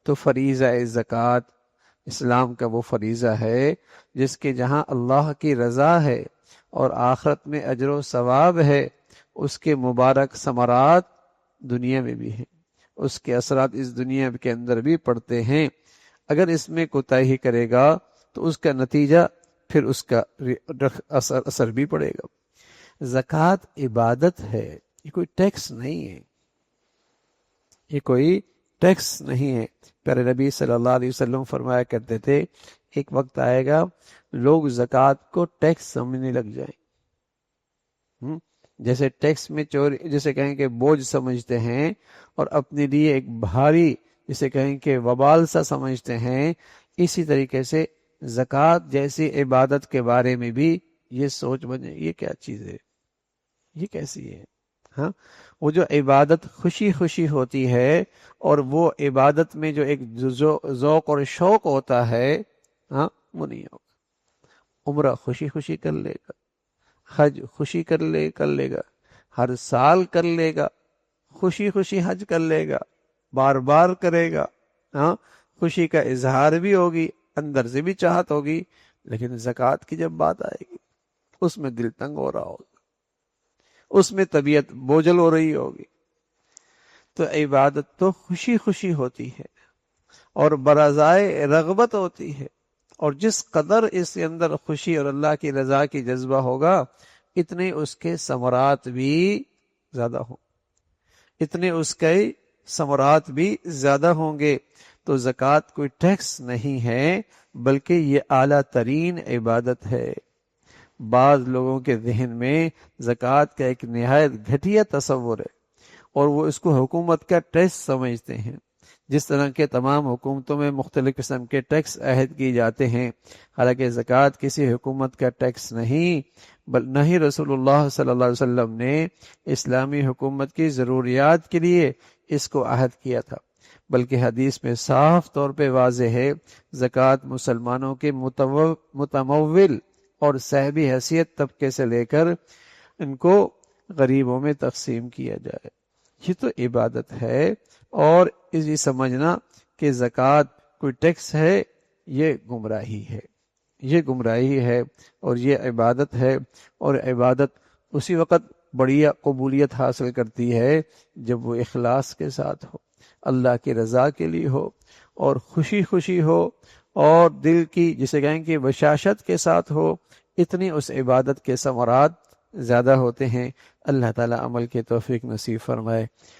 تو فریضہ زکوٰۃ اسلام کا وہ فریضہ ہے جس کے جہاں اللہ کی رضا ہے اور آخرت میں اجر و ثواب ہے، اس کے مبارک ثمرات دنیا میں بھی ہیں، اس کے اثرات اس دنیا کے اندر بھی پڑتے ہیں۔ اگر اس میں کوتاہی کرے گا تو اس کا نتیجہ پھر اس کا اثر بھی پڑے گا۔ زکوٰۃ عبادت ہے، یہ کوئی ٹیکس نہیں ہے، یہ کوئی ٹیکس نہیں ہے۔ پیارے نبی صلی اللہ علیہ وسلم فرمایا کرتے تھے ایک وقت آئے گا لوگ زکوٰۃ کو ٹیکس سمجھنے لگ جائیں، جیسے ٹیکس میں چوری، جیسے کہیں کہ بوجھ سمجھتے ہیں اور اپنے لیے ایک بھاری، جسے کہیں کہ وبال سا سمجھتے ہیں، اسی طریقے سے زکوٰۃ جیسی عبادت کے بارے میں بھی یہ سوچ بنے یہ کیا چیز ہے، یہ کیسی ہے۔ ہاں، وہ جو عبادت خوشی خوشی ہوتی ہے اور وہ عبادت میں جو ایک ذوق اور شوق ہوتا ہے، ہاں، وہ نہیں ہوگا۔ عمرہ خوشی خوشی کر لے گا، حج خوشی کر لے گا، ہر سال کر لے گا، خوشی خوشی حج کر لے گا، بار بار کرے گا، ہاں، خوشی کا اظہار بھی ہوگی، اندر سے بھی چاہت ہوگی، لیکن زکوٰۃ کی جب بات آئے گی اس میں دل تنگ ہو رہا ہوگا، اس میں طبیعت بوجھل ہو رہی ہوگی۔ تو عبادت تو خوشی خوشی ہوتی ہے اور برازائے رغبت ہوتی ہے، اور جس قدر اس کے اندر خوشی اور اللہ کی رضا کی جذبہ ہوگا اتنے اس کے ثمرات بھی زیادہ ہوں، اتنے اس کے ثمرات بھی زیادہ ہوں گے۔ تو زکوٰۃ کوئی ٹیکس نہیں ہے بلکہ یہ اعلیٰ ترین عبادت ہے۔ بعض لوگوں کے ذہن میں زکوٰۃ کا ایک نہایت گھٹیا تصور ہے اور وہ اس کو حکومت کا ٹیکس سمجھتے ہیں، جس طرح کے تمام حکومتوں میں مختلف قسم کے ٹیکس عائد کیے جاتے ہیں، حالانکہ زکوٰۃ کسی حکومت کا ٹیکس نہیں، نہ ہی رسول اللہ صلی اللہ علیہ وسلم نے اسلامی حکومت کی ضروریات کے لیے اس کو عہد کیا تھا، بلکہ حدیث میں صاف طور پہ واضح ہے زکوٰۃ مسلمانوں کے متمول اور صاحبی حیثیت طبقے سے لے کر ان کو غریبوں میں تقسیم کیا جائے۔ یہ تو عبادت ہے، اور یہ سمجھنا کہ زکوٰۃ کوئی ٹیکس ہے یہ گمراہی ہے، یہ گمراہی ہے اور یہ عبادت ہے، اور عبادت اسی وقت بڑی قبولیت حاصل کرتی ہے جب وہ اخلاص کے ساتھ ہو، اللہ کی رضا کے لیے ہو، اور خوشی خوشی ہو، اور دل کی جسے کہیں کہ بشاشت کے ساتھ ہو، اتنی اس عبادت کے ثمرات زیادہ ہوتے ہیں۔ اللہ تعالیٰ عمل کے توفیق نصیب فرمائے۔